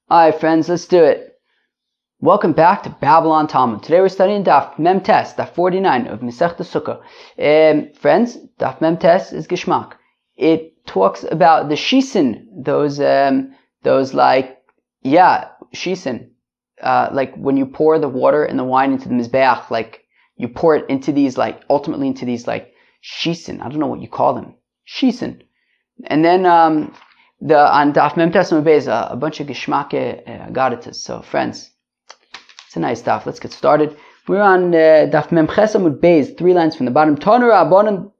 Alright friends, let's do it. Welcome back to Babylon Talmud. Today we're studying Daf Mem Tes, Daf 49 of Masechta Sukkah. Friends, Daf Mem Tes is Geshmak. It talks about the shisin, shisin. Like when you pour the water and the wine into the mizbeach, like you pour it into these, ultimately into these, shisin. I don't know what you call them. Shisin. And then, on Daf Mem Tes is a bunch of Geshmake Agaditas. So friends, it's a nice Daf. Let's get started. We're on Daf Mem Ches Amud Beis, 3 lines from the bottom. Tanu Rabbanan,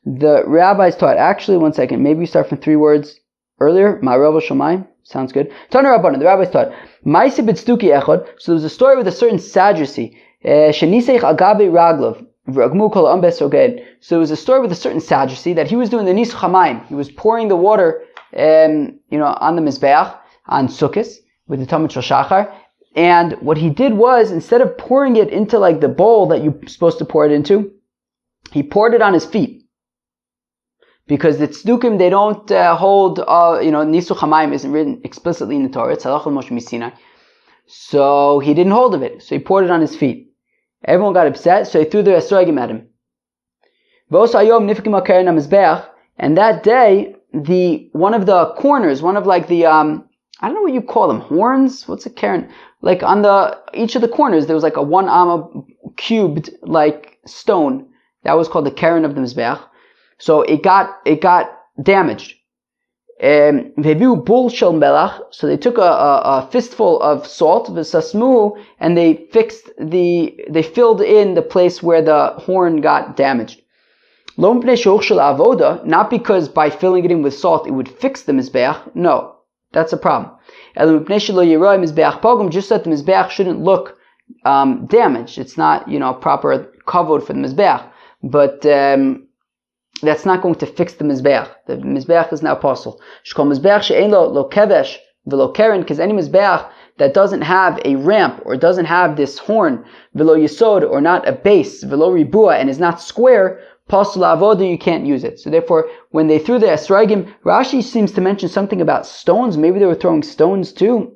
the rabbis taught. Actually, 1 second. Maybe we start from 3 words earlier. Ma'arav Shomayim. Sounds good. Tanu Rabbanan, the rabbis taught. Ma'aseh b'tzduki echad. So there was a story with a certain Sadducee. Sheniseich agabe raglov. So it was a story with a certain Sadducee that he was doing the Nisu Chamayim. He was pouring the water, on the Mizbeach, on Sukkah, with the Talmud Shel Shachar. And what he did was, instead of pouring it into the bowl that you're supposed to pour it into, he poured it on his feet. Because the Tzdukim, they don't hold, Nisu Chamayim isn't written explicitly in the Torah. It's Halachah Moshe Misinai. So he didn't hold of it. So he poured it on his feet. Everyone got upset, so he threw the esrogim at him. And that day, one of the corners, I don't know what you call them, horns? What's a keren? On each of the corners, there was a 1 amma cubed, stone. That was called the keren of the mizbeach. So it got damaged. So they took a fistful of salt, and they filled in the place where the horn got damaged. Not because by filling it in with salt it would fix the mizbeach. No, that's a problem. Just that the mizbeach shouldn't look damaged. It's not, proper kavod for the mizbeach. But that's not going to fix the mizbeach. The mizbeach is now apostle. Shkol mizbeach she'ein lo kevesh v'lo keren, because any mizbeach that doesn't have a ramp or doesn't have this horn, v'lo yisod, or not a base, v'lo ribua, and is not square, apostle avoda, you can't use it. So therefore, when they threw the esrogim, Rashi seems to mention something about stones. Maybe they were throwing stones too.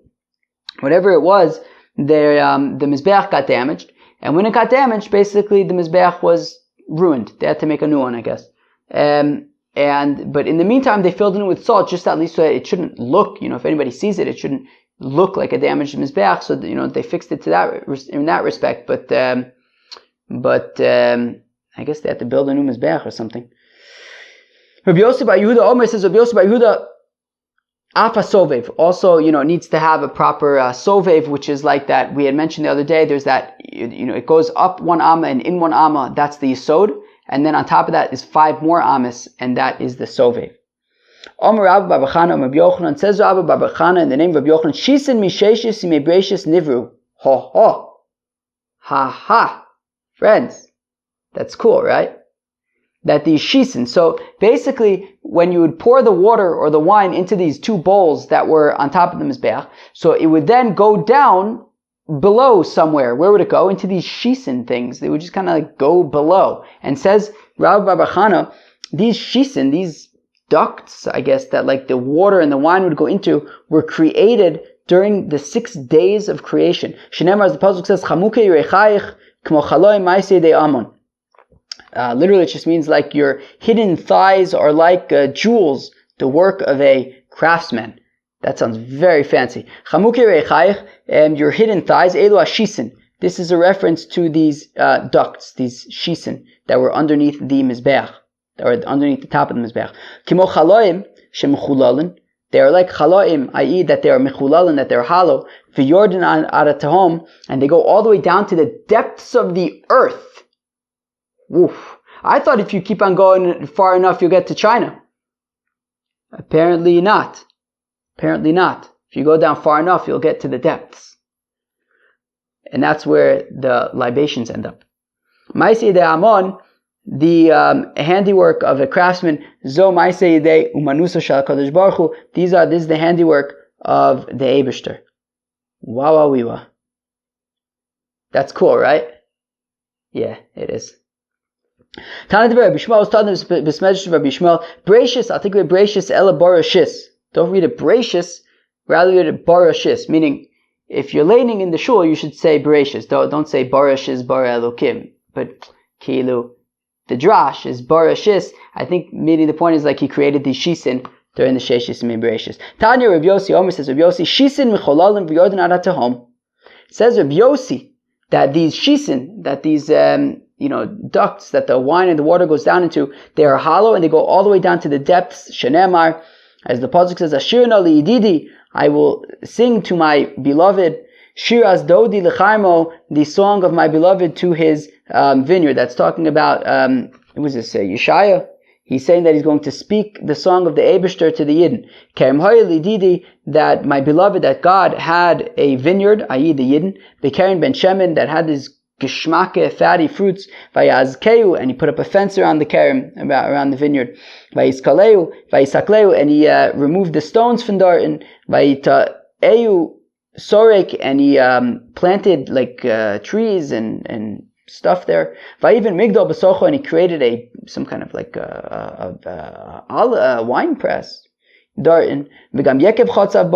Whatever it was, the mizbeach got damaged, and when it got damaged, basically the mizbeach was ruined. They had to make a new one, I guess. But in the meantime, they filled it in with salt, just at least so that it shouldn't look, if anybody sees it, it shouldn't look like a damaged mizbeach. So they fixed it in that respect. But I guess they had to build a new mizbeach or something. Rabbi Yosef Bar Yehuda Omer says, Rabbi Yosef Bar Yehuda Afa Sovev also, needs to have a proper Sovev, which is like that we had mentioned the other day. There's that, it goes up 1 amma and in 1 amma. That's the Yisod. And then on top of that is 5 more amas, and that is the Sovev. Omer Rabbi Bar Chana, Rabbi Yochanan, says Rabbi Bar Chana in the name of Rabbi Yochanan, Shisin misheshis imebreshis nivru. Ho ho. Ha ha. Friends, that's cool, right? That these shisin. So basically, when you would pour the water or the wine into these 2 bowls that were on top of the mizbeach, so it would then go down below somewhere. Where would it go? Into these shisin things. They would just kind of go below. And says Rabbi Bar Chana, these shisin, these ducts, I guess, that the water and the wine would go into, were created during the 6 days of creation. Shenemar, as the pasuk says, Chamuke yireichayich kmo chaloim ma'aseh yedei amon. Literally, it just means your hidden thighs are like jewels, the work of a craftsman. That sounds very fancy. Chamuke yireichayich, and your hidden thighs, elu ashisin. This is a reference to these ducts, these shisin, that were underneath the mizbeach, that were underneath the top of the mizbeach. Kimo chaloim shemechulalin. They are like chaloim, i.e. that they are mechulalin, that they are hollow. V'yordan aratahom, and they go all the way down to the depths of the earth. Woof. I thought if you keep on going far enough, you'll get to China. Apparently not. Apparently not. If you go down far enough, you'll get to the depths. And that's where the libations end up. Ma'aseh de Amon, the handiwork of a craftsman, Zo Ma'aseh de Umanusa Shal Kadosh Baruch Hu. This is the handiwork of the Eibishter. Wow, wee wah. That's cool, right? Yeah, it is. Tana de Rabbi Shmuel was taught in Besmedrash Rabbi Shmuel, Bracious, I'll take away Bracious, Ela Borashis. Don't read it Bracious, rather than barashis, meaning if you're laning in the shul, you should say bereshis. Don't say barashis bara elokim. But kilu, the drash is barashis. I think maybe the point is like he created these shisin during the sheshis and bereshis. Tanya Rabbi Yossi, Omer says Rabbi Yossi, shisin mecholalim v'yordan adat tahom. Says Rabbi Yossi that these shisin, that these ducts that the wine and the water goes down into, they are hollow and they go all the way down to the depths. Shenemar, as the pasuk says, Ashirna li'ididi, I will sing to my beloved, Shiraz dodi l'charmo, the song of my beloved to his vineyard. That's talking about, what was this, Yeshaya? He's saying that he's going to speak the song of the Eibishter to the Yidden. Kerem hoya lididi, that my beloved, that God had a vineyard, i.e. the Yidden, Bekeren ben Shemen, that had these geshmake, fatty fruits, vayazkeu, and he put up a fence around the kerem, around the vineyard, vayiskaleu, vayisakleu, and he removed the stones from there, and vayita'eu sorek, and he planted like trees and stuff there. Vayiven migdal b'socho, and he created some kind of like a wine press. Dartin, v'gam yekev chotzev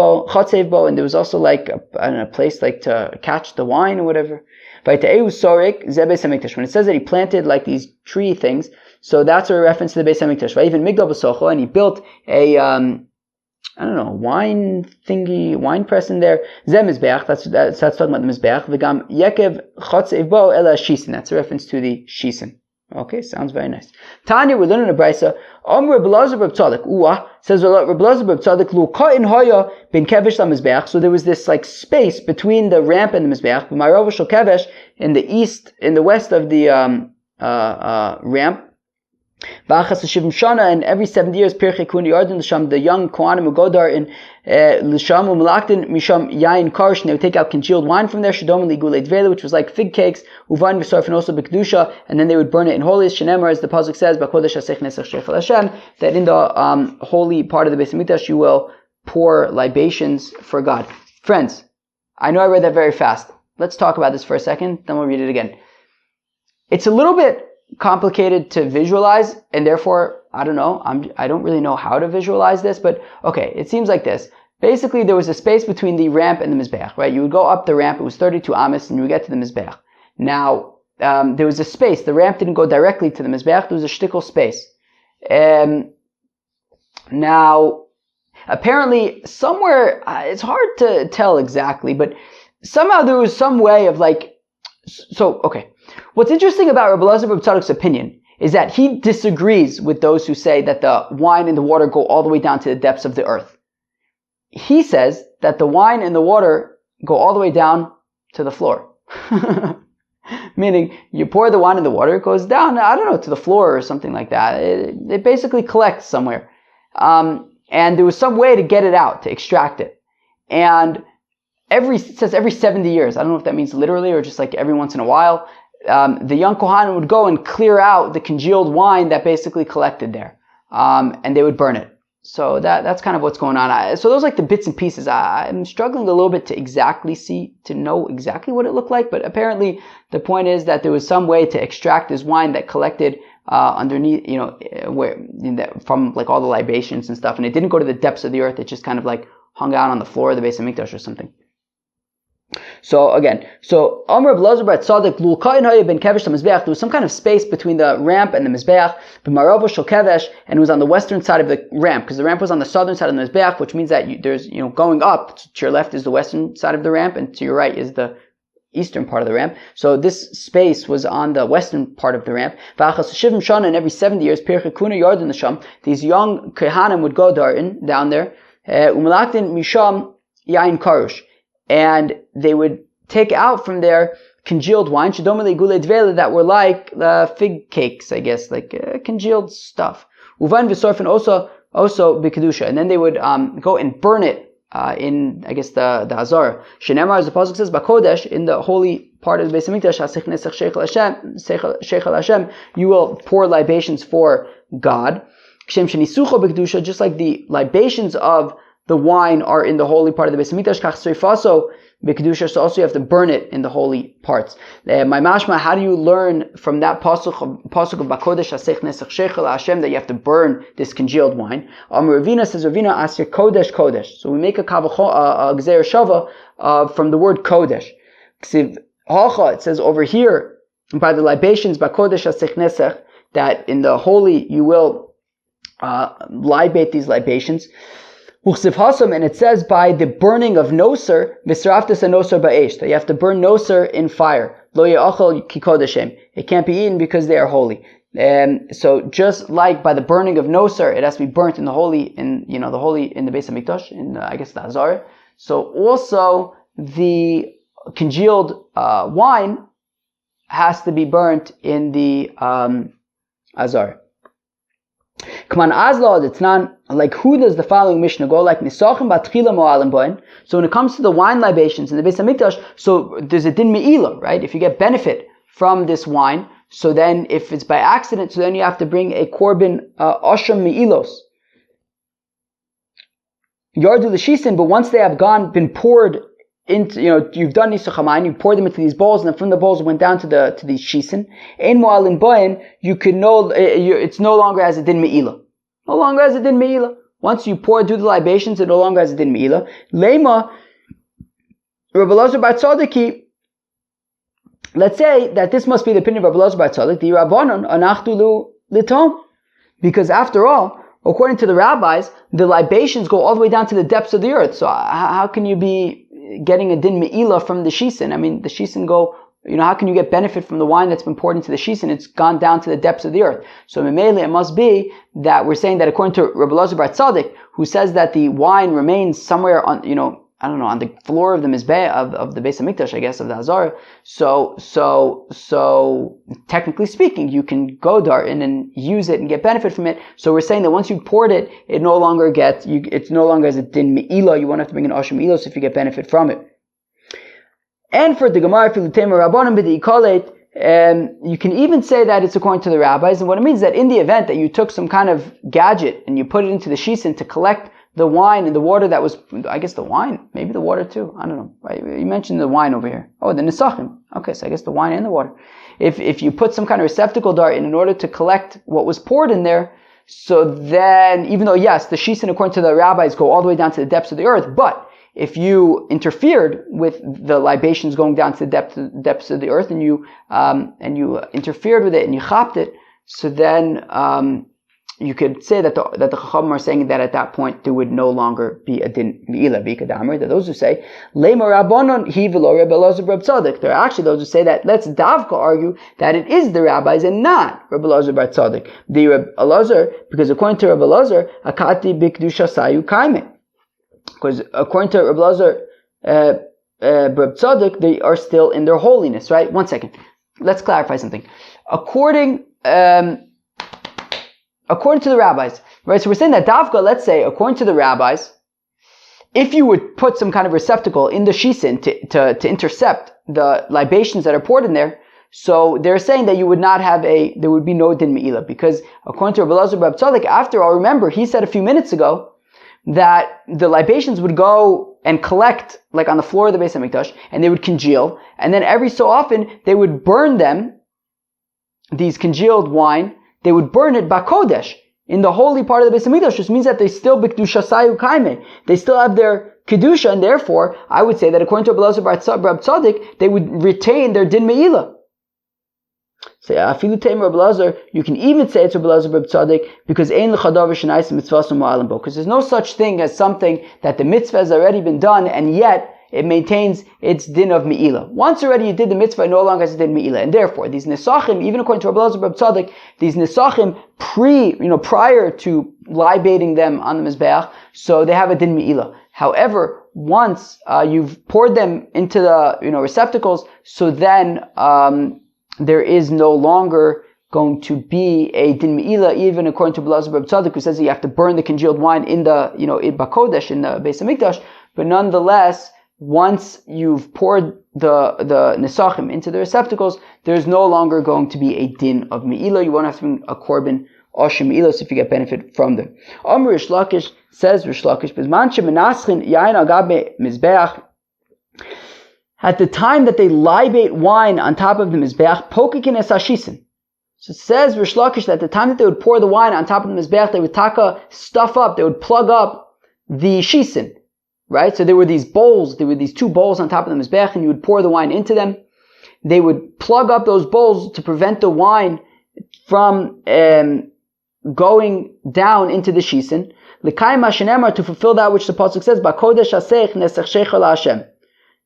bo, and there was also like a place like to catch the wine or whatever. Vayita'eu sorek ze beis hamikdash. When it says that he planted like these tree things, so that's a reference to the beis hamikdash. Vayiven migdal b'socho, and he built a wine press in there. Zeh mizbeach, that's talking about the mizbeach. V'gam yekev chotzev bo ela shisin. That's a reference to the shisin. Okay, sounds very nice. Tanya, we're learning a brisa. Reb Elazar bar Tzadik, says Reb Elazar bar Tzadik, lu ka'in hoya bin kevesh la mizbeach. So there was this like space between the ramp and the mizbeach. B'ma'arov shel kevesh, in the west of the ramp. V'achas l'shivim shana, and every 70 years, Pirchei Kuna Yarden l'sham, the young Kohanim would go there in l'sham u'malaktin misham yain karsh, and they would take out congealed wine from there, shadom ligulei dvela, which was like fig cakes, uvan v'sorf, and also b'kedusha, and then they would burn it in holies. Shenemar, as the pasuk says, b'kodesh asech nesach shechel Hashem, that in the holy part of the Beis Hamikdash you will pour libations for God. Friends, I know I read that very fast. Let's talk about this for a second, then we'll read it again. It's a little bit complicated to visualize, and therefore, I don't really know how to visualize this, but okay, it seems like this. Basically, there was a space between the ramp and the mizbeach, right? You would go up the ramp, it was 32 amas, and you would get to the mizbeach. Now, there was a space, the ramp didn't go directly to the mizbeach, there was a shtickle space. Now, apparently, somewhere, it's hard to tell exactly, but somehow there was some way of okay. What's interesting about Reb Elazar bar Tzadik's opinion is that he disagrees with those who say that the wine and the water go all the way down to the depths of the earth. He says that the wine and the water go all the way down to the floor. Meaning, you pour the wine and the water, it goes down, to the floor or something like that. It basically collects somewhere. And there was some way to get it out, to extract it. And it says every 70 years. I don't know if that means literally or just like every once in a while. The young Kohanim would go and clear out the congealed wine that basically collected there. And they would burn it. So that's kind of what's going on. So those are like the bits and pieces. I'm struggling a little bit to know exactly what it looked like, but apparently the point is that there was some way to extract this wine that collected underneath, from like all the libations and stuff, and it didn't go to the depths of the earth. It just kind of like hung out on the floor of the Beis Hamikdash or something. So again, Amr Reb Elazar bar Tzadik, lu ka'in hoya ben kevesh la mizbeach. There was some kind of space between the ramp and the mizbeach. B'ma'arov shel kevesh, and it was on the western side of the ramp, because the ramp was on the southern side of the mizbeach, which means that there's going up to your left is the western side of the ramp, and to your right is the eastern part of the ramp. So this space was on the western part of the ramp. V'achas l'shivim shana, and every 70 years, Pirchei Kuna Yarden l'sham, these young Kohanim would go down there, u'malaktin misham yain karush. And they would take out from there congealed wine, that were like fig cakes, I guess, like congealed stuff. Uvan v'sorf, and also b'kedusha. And then they would go and burn it in, I guess, the Azara. Shenemar, as the pasuk says, b'kodesh, in the holy part of the Beis Hamikdash, hasech nesach shechel Hashem, you will pour libations for God. Kshem shenisucho b'kedusha, just like the libations of the wine are in the holy part of the Beis Hamikdash, kach srifaso b'kedusha, so also you have to burn it in the holy parts. My mashma, how do you learn from that pasuk of Bakodesh Asech Nesach Shechel Hashem that you have to burn this congealed wine? Ravina says, Ravina asher Kodesh Kodesh. So we make a gzeir shava from the word Kodesh. It says over here by the libations Bakodesh Asech Nesach that in the holy you will libate these libations. And it says by the burning of noser, v'sraftas noser ba'esh, that you have to burn noser in fire. Lo ya'achal ki kodeshem. It can't be eaten because they are holy. So just like by the burning of noser, it has to be burnt in the holy, the holy in the Beis Hamikdash, in I guess the Azar. So also the congealed wine has to be burnt in the Azar. Come on, Azla, it's not like who does the following Mishnah go? Like Nisachim Batchila Mo'alim Boin. So when it comes to the wine libations in the Beis Hamikdash, so there's a din me'ila, right? If you get benefit from this wine, so then if it's by accident, so then you have to bring a korban Osham Me'ilos. Yardu L'Shisin, but once they have been poured into, you've done Nisach HaMayin, you pour them into these bowls, and then from the bowls it went down to these shisin. Ein Mo'alim Boin, you can it's no longer as a din me'ila. No longer as a din me'ila. Once you pour through the libations, it no longer has a din me'ila. Lema, Rabbi Elazar bar Tzadiki, let's say that this must be the opinion of Rabbi Elazar bar Tzadik, the Rabbanon, anachtu litom. Because after all, according to the rabbis, the libations go all the way down to the depths of the earth. So how can you be getting a din me'ila from the shisin? I mean, the shisin go, how can you get benefit from the wine that's been poured into the shisin? It's gone down to the depths of the earth. So Memele, it must be that we're saying that according to Rabbi Elazar bar Tzaddik, who says that the wine remains somewhere on, on the floor of the mizbeh of the Beis Hamikdash, I guess, of the Hazar. So technically speaking, you can go there and use it and get benefit from it. So we're saying that once you poured it, it no longer it's no longer as a din me'ila. You won't have to bring an asham me'ilos if you get benefit from it. And for the Gemara, you can even say that it's according to the rabbis. And what it means is that in the event that you took some kind of gadget and you put it into the shisin to collect the wine and the water that was, I guess the wine, maybe the water too, I don't know. You mentioned the wine over here. Oh, the nisachim. Okay, so I guess the wine and the water. If you put some kind of receptacle dart in order to collect what was poured in there, so then, even though yes, the shisin according to the rabbis go all the way down to the depths of the earth, but if you interfered with the libations going down to the depths of the earth and you interfered with it and you chopped it, so then you could say that the Chachamim are saying that at that point there would no longer be a din me'ila b'ikadamer. That those who say lema rabbanon hi v'lo Rabbi Elazar bar Tzaddik. There are actually those who say that let's davka argue that it is the rabbis and not Rabbi Elazar bar Tzaddik. The Rabbi Elazar, because according to Rabbi Elazar, akati b'kedusha sayu kaime. Because according to Rabbi Elazar bar Tzaddik, they are still in their holiness. Right? One second. Let's clarify something. According to the rabbis, right? So we're saying that davka, let's say, according to the rabbis, if you would put some kind of receptacle in the shisin to intercept the libations that are poured in there, so they're saying that you would not have there would be no din me'ila, because according to Rabbi Elazar bar Tzaddik, after all, remember, he said a few minutes ago that the libations would go and collect, like on the floor of the Beis Hamikdash, and they would congeal, and then every so often, they would burn them, these congealed wine, they would burn it bakodesh, in the holy part of the Beis Hamikdash, which means that they still b'kedusha sayu kaime. They still have their kedusha, and therefore, I would say that according to Rabbi Elazar bar Tzaddik, they would retain their din me'ila. So afilu teim Rabbi Elazar, you can even say it's Rabbi Elazar bar Tzaddik, because ein l'chadav v'shenais mitzvahs u'ma'alim bo, because there's no such thing as something that the mitzvah has already been done, and yet it maintains its din of me'ila. Once already you did the mitzvah, it no longer has a din me'ila. And therefore, these nesachim, even according to Rabbi Elazar bar Tzaddik, these nesachim prior to libating them on the mizbeach, so they have a din me'ila. However, once you've poured them into the receptacles, so then there is no longer going to be a din me'ila, even according to Rabbi Elazar bar Tzaddik, who says that you have to burn the congealed wine in the in bakodesh, in the Beis Hamikdash. But nonetheless, once you've poured the nesachim into the receptacles, there's no longer going to be a din of me'ila. You won't have to bring a korban oshim me'ilos if you get benefit from them. Amr Rish Lakish, Says Rish Lakish, at the time that they libate wine on top of the Mizbeach, pokikin es hashisin. So it says Rish Lakish that at the time that they would pour the wine on top of the Mizbeach, they would stuff up, they would plug up the shisin. Right? So there were these two bowls on top of the Mizbeach, and you would pour the wine into them. They would plug up those bowls to prevent the wine from going down into the shisin. L'kayim hashenemar, to fulfill that which the pasuk says, B'kodesh haseich nesech shecha la'Hashem,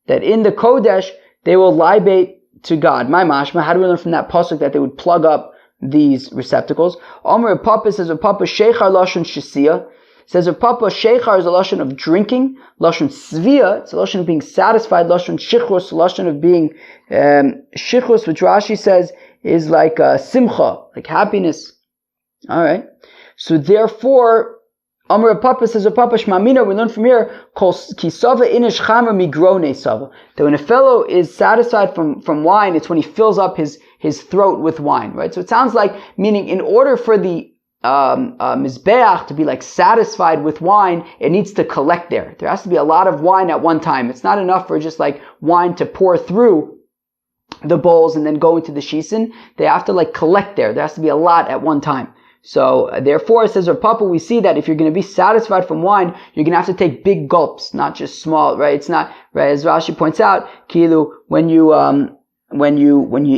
that in the Kodesh they will libate to God. My mashma, how do we learn from that pasuk that they would plug up these receptacles? Omer Papa says, Papa sheichar lashon shisia. Says Papa, sheichar is a lashon of drinking, lashon svia, it's a lashon of being satisfied, lashon shichus, a lashon of being shichus, which Rashi says is like simcha, like happiness. All right. So therefore, Amar Papa says Papa Shmamina, we learn from here, kisava inish chamer migrone sava, that when a fellow is satisfied from wine, it's when he fills up his throat with wine, right? So it sounds like, meaning in order for the Mizbeach to be like satisfied with wine, it needs to collect there. There has to be a lot of wine at one time. It's not enough for just like wine to pour through the bowls and then go into the shisin. They have to like collect there. There has to be a lot at one time. So therefore, says Rav Papa, we see that if you're going to be satisfied from wine, you're going to have to take big gulps, not just small, right? It's not, right? As Rashi points out, Kilu, when you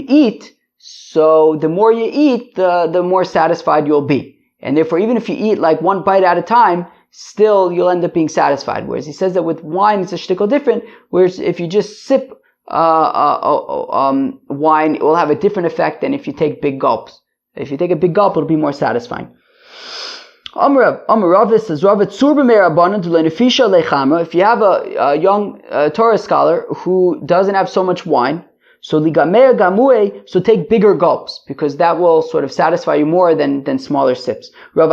eat, so the more you eat, the more satisfied you'll be. And therefore, even if you eat like one bite at a time, still you'll end up being satisfied. Whereas he says that with wine, it's a shtickle different. Whereas if you just sip wine, it will have a different effect than if you take big gulps. If you take a big gulp, it'll be more satisfying. If you have a young Torah scholar who doesn't have so much wine, so take bigger gulps, because that will sort of satisfy you more than smaller sips. Rave,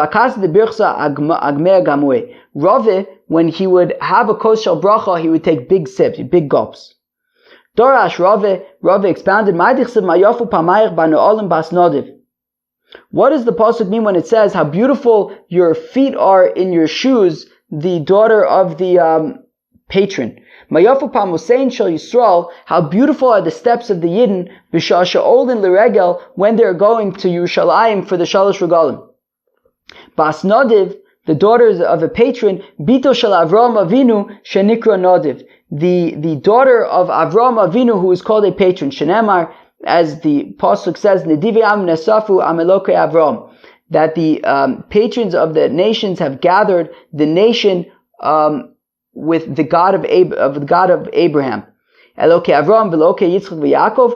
when he would have a kos shel bracha, he would take big sips, big gulps. Dorash Rave expounded, what does the pasuk mean when it says how beautiful your feet are in your shoes, the daughter of the patron? Mayafu pamusein shel Yisrael, how beautiful are the steps of the Yidden b'shah she'olin l'regel, when they're going to Yerushalayim for the Shalosh Regalim. Bas Nodiv, the daughters of a patron, Bito shel Avram Avinu shenikra Nodiv, the daughter of Avram Avinu who is called a patron. Shenemar, as the pasuk says, Nedivi am nesafu amelokei Avram, that the patrons of the nations have gathered the nation with the God of Abraham. Elokei Avram v'elokei Yitzchak v'Yaakov.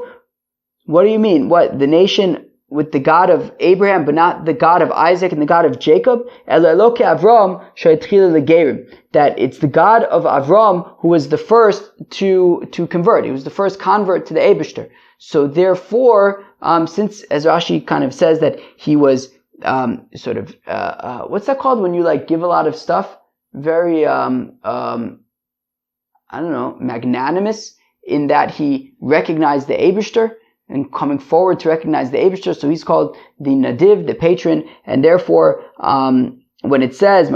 What do you mean? What, the nation with the God of Abraham, but not the God of Isaac and the God of Jacob? Elokei Avram she'atchila legerim. That it's the God of Avram who was the first to convert. He was the first convert to the Eibishter. So therefore, since, as Rashi kind of says, that he was what's that called when you like give a lot of stuff? Very magnanimous, in that he recognized the Eibishter and coming forward to recognize the Eibishter. So he's called the Nadiv, the patron, and therefore when it says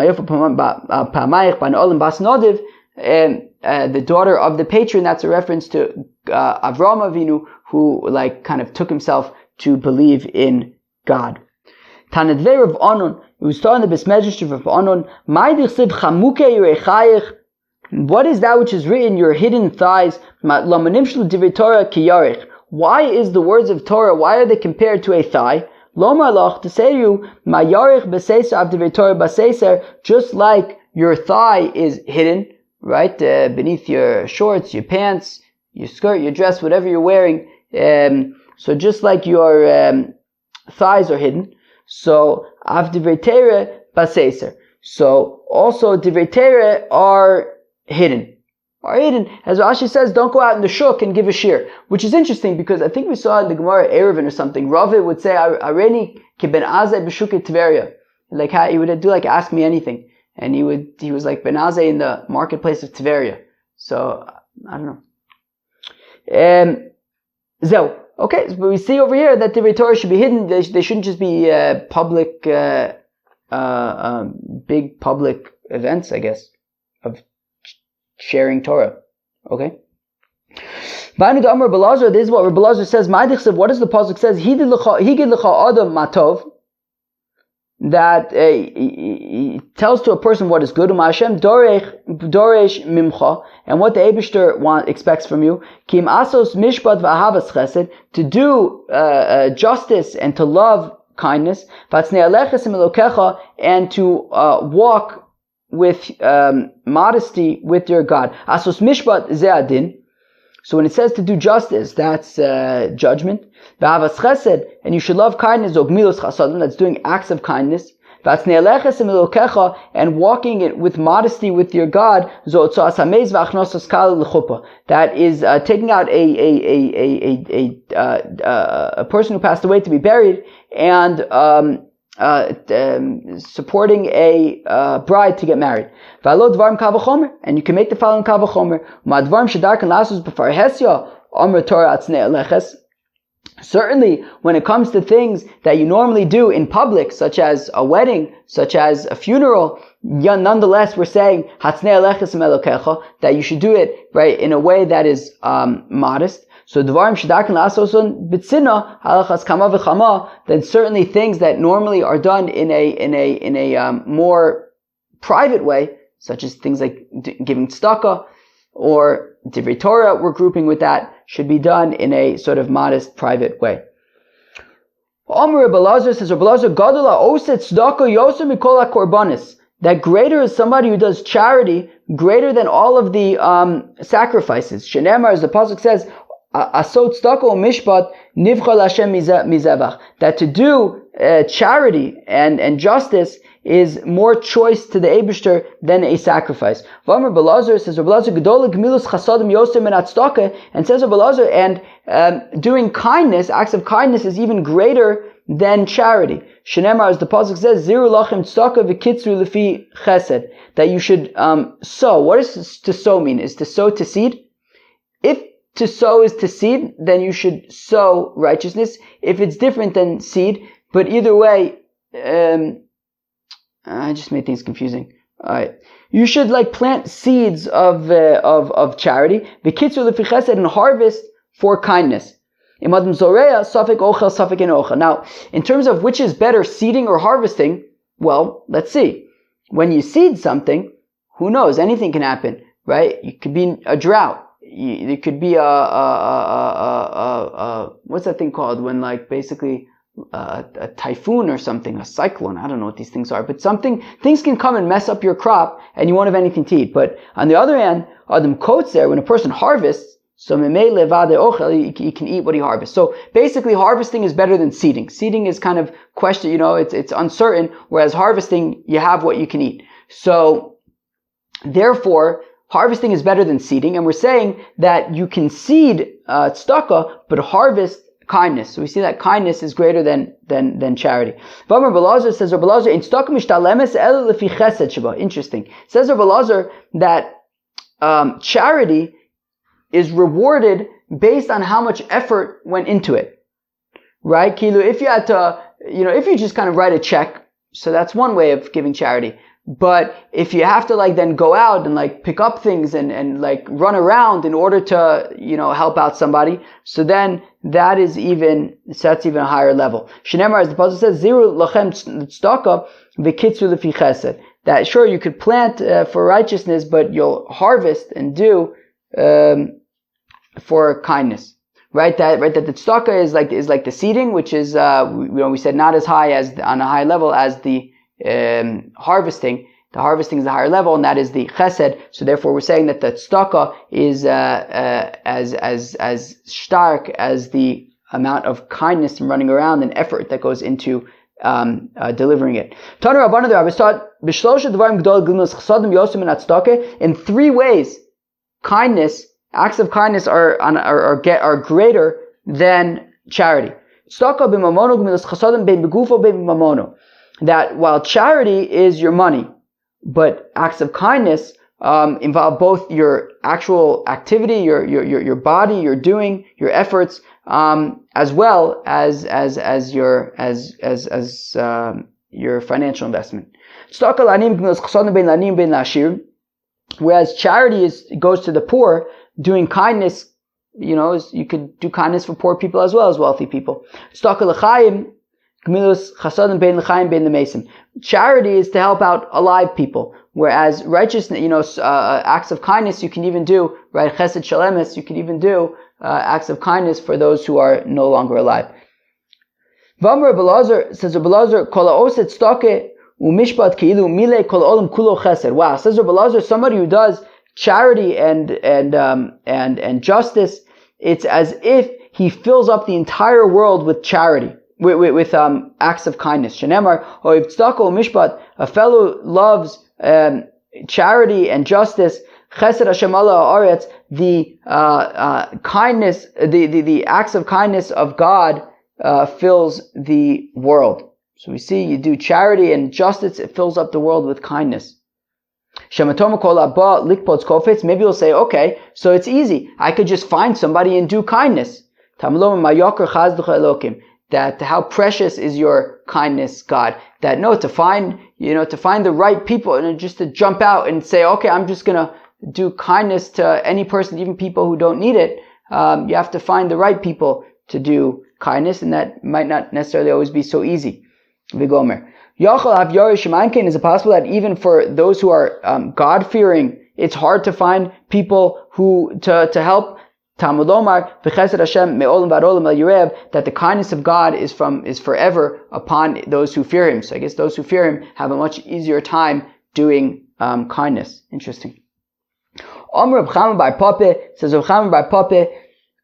the daughter of the patron, that's a reference to Avram Avinu, who like kind of took himself to believe in God. Tanadvei Rav Anon, it was taught in the Besmedrash of Rav Anon, what is that which is written, your hidden thighs? Why is the words of Torah, why are they compared to a thigh? To say to you, just like your thigh is hidden, right, beneath your shorts, your pants, your skirt, your dress, whatever you're wearing. So just like your thighs are hidden, so av divrei Torah baseser. So also divrei Torah are hidden. As Rashi says, don't go out in the shuk and give a shir, which is interesting because I think we saw in the Gemara Eruvin or something, Rave would say, "Areni ki ben azeh b'shuk Tveria," like he would do like ask me anything, and he was like ben azeh in the marketplace of Tveria. So I don't know. Zeu. Okay, but we see over here that the Torah should be hidden. They shouldn't just be big public events, I guess, of sharing Torah. Okay? This is what Rabbi Elazar says. What does the pasuk says? Higid l'cha adam matov. That he tells to a person what is good. Hashem doresh mimcha, and what the Eibishter expects from you. Kim asos mishpat v'ahavas chesed, to do justice and to love kindness. And to walk with modesty with your God. Asos mishpat ze'adin. So when it says to do justice, that's judgment. V'avas chesed, and you should love kindness. Ogmilos chasadim, that's doing acts of kindness. And walking it with modesty with your God. That is taking out a person who passed away to be buried, and supporting a bride to get married. And you can make the following kavachomer. Certainly, when it comes to things that you normally do in public, such as a wedding, such as a funeral, nonetheless, we're saying that you should do it right in a way that is modest. So then certainly things that normally are done in a more private way, such as things like giving tzedakah or divrei Torah, we're grouping with that, should be done in a sort of modest, private way. Rabbi Elazar says, that greater is somebody who does charity, greater than all of the sacrifices. Shenemar, as the pasuk says, asot tzedakah mishpat nivcha l'Hashem mizevach. That to do charity and justice is more choice to the Eibishter than a sacrifice. V'amar Belazar says, Belazar gedola gemilus chasadim yosem min tzedakah, and says Belazar, and doing kindness, acts of kindness, is even greater than charity. Shenemar, as the pasuk says, ziru lachem tzedakah v'kitzru lefi chesed, that you should sow. What does to sow mean? Is to sow to seed? If to sow is to seed, then you should sow righteousness. If it's different than seed, but either way, I just made things confusing. Alright. You should plant seeds of charity. V'kitzur lefi chesed, and harvest for kindness. Now, in terms of which is better, seeding or harvesting, well, let's see. When you seed something, who knows? Anything can happen, right? It could be a drought. It could be what's that thing called when basically a typhoon or something, a cyclone, I don't know what these things are, but things can come and mess up your crop and you won't have anything to eat. But on the other hand, Adam quotes there, when a person harvests, so he can eat what he harvests. So basically harvesting is better than seeding. Seeding is kind of question, it's uncertain, whereas harvesting, you have what you can eat. So therefore, harvesting is better than seeding, and we're saying that you can seed tzedakah, but harvest kindness. So we see that kindness is greater than charity. Rabbi Elazar says, interesting. Says Rabbi Elazar that charity is rewarded based on how much effort went into it. Right? If you had to, if you just kind of write a check, so that's one way of giving charity. But if you have to then go out and pick up things and run around in order to, help out somebody, so then that's even a higher level. Shenemar, as the pasuk says, ziru lachem tzedakah v'kitzur lefi chesed. That sure you could plant for righteousness, but you'll harvest and do for kindness. Right? That the tzedakah is like the seeding, which is we said not as high as on a high level as the harvesting. The harvesting is a higher level, and that is the chesed. So therefore, we're saying that the tzedakah is as stark as the amount of kindness and running around and effort that goes into delivering it. In 3 ways, kindness, acts of kindness are greater than charity. That while charity is your money, but acts of kindness involve both your actual activity, your body, your doing, your efforts, as well as your financial investment. Whereas charity goes to the poor, doing kindness, you could do kindness for poor people as well as wealthy people. Charity is to help out alive people, whereas righteousness, acts of kindness you can even do, right? Chesed shalemes, you can even do acts of kindness for those who are no longer alive. V'amar Belazar, says Belazar, kol ha'oset tzedakah u'mishpat keilu mile kol olam kulo chesed. Wow, says Belazar, somebody who does charity and justice, it's as if he fills up the entire world with charity, with acts of kindness. Shenemar, or if tzedakah u'mishpat, a fellow loves charity and justice, chesed Hashem ala ha'aretz, the kindness, the acts of kindness of God fills the world. So we see you do charity and justice, it fills up the world with kindness. Maybe you'll say, okay, so it's easy. I could just find somebody and do kindness. That how precious is your kindness, God. That to find the right people and just to jump out and say, okay, I'm just gonna do kindness to any person, even people who don't need it. You have to find the right people to do kindness, and that might not necessarily always be so easy. Vigomer. Is it possible that even for those who are God-fearing, it's hard to find people to help? That the kindness of God is forever upon those who fear Him. So I guess those who fear Him have a much easier time doing kindness. Interesting. Amr Reb Chama bar Pape, says Reb Chama bar Pape,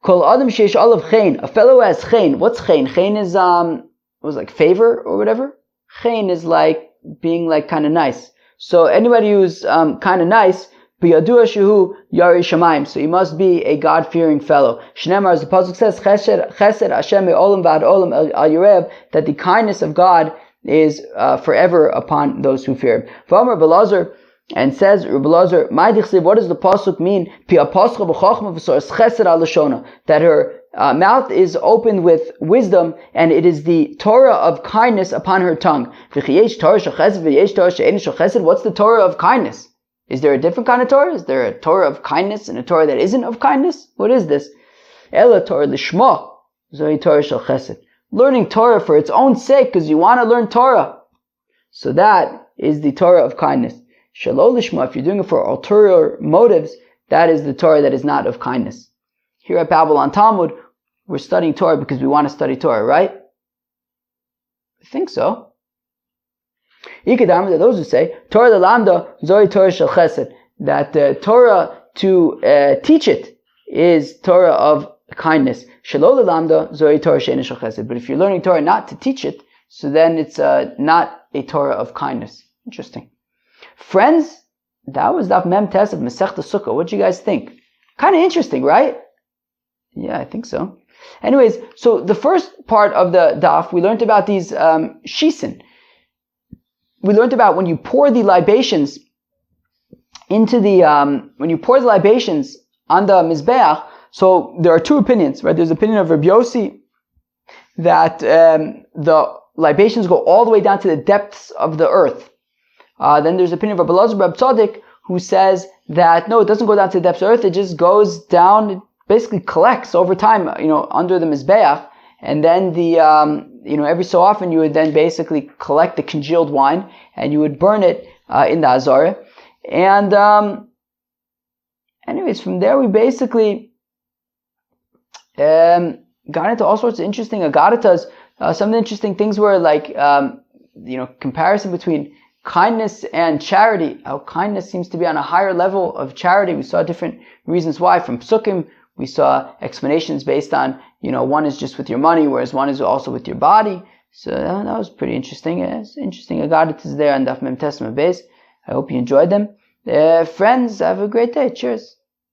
Kol Adam sheish olav chen. A fellow has chen. What's chen? Chen is was like favor or whatever. Chen is like being like kind of nice. So anybody who's kind of nice, biyadua shehu yari shamayim. So he must be a God-fearing fellow. Shnemar, as the pasuk says, chesed Hashem me'olam v'ad olam al yirev, that the kindness of God is forever upon those who fear Him. V'amar Belazar, and says Rebbe Elazar, what does the pasuk mean? That her mouth is opened with wisdom, and it is the Torah of kindness upon her tongue. What's the Torah of kindness? Is there a different kind of Torah? Is there a Torah of kindness and a Torah that isn't of kindness? What is this? Ela Torah lishma, Zohi Torah shel chesed. Learning Torah for its own sake, because you want to learn Torah. So that is the Torah of kindness. Shalol lishma, if you're doing it for ulterior motives, that is the Torah that is not of kindness. Here at Babylon Talmud, we're studying Torah because we want to study Torah, right? I think so. Ikadam, there are those who say, Torah l'lamda, zori Torah shel chesed, that Torah to teach it is Torah of kindness. Shalol l'lamda, zori Torah she'ena shel chesed. But if you're learning Torah not to teach it, so then it's not a Torah of kindness. Interesting. Friends, that was Daf Mem Tes of Masechta Sukkah. What do you guys think? Kind of interesting, right? Yeah, I think so. Anyways, so the first part of the Daf, we learned about these shisin. We learned about when you pour the libations into when you pour the libations on the Mizbeach. So there are two opinions, right? There's the opinion of Rabbi Yossi that the libations go all the way down to the depths of the earth. Then there's the opinion of Rabbi Elazar Reb Tzadok, who says that no, it doesn't go down to the depths of the earth, it just goes down, it basically collects over time, under the Mizbeach, and then every so often you would then basically collect the congealed wine, and you would burn it in the Azara. And anyways, from there we basically got into all sorts of interesting agaritas. Some of the interesting things were like, comparison between kindness and charity. How kindness seems to be on a higher level of charity. We saw different reasons why. From Psukim, we saw explanations based on, one is just with your money, whereas one is also with your body. So that was pretty interesting. It's interesting. Agaritas there on Daf Mem Tes Mem Beis. I hope you enjoyed them. Friends, have a great day. Cheers.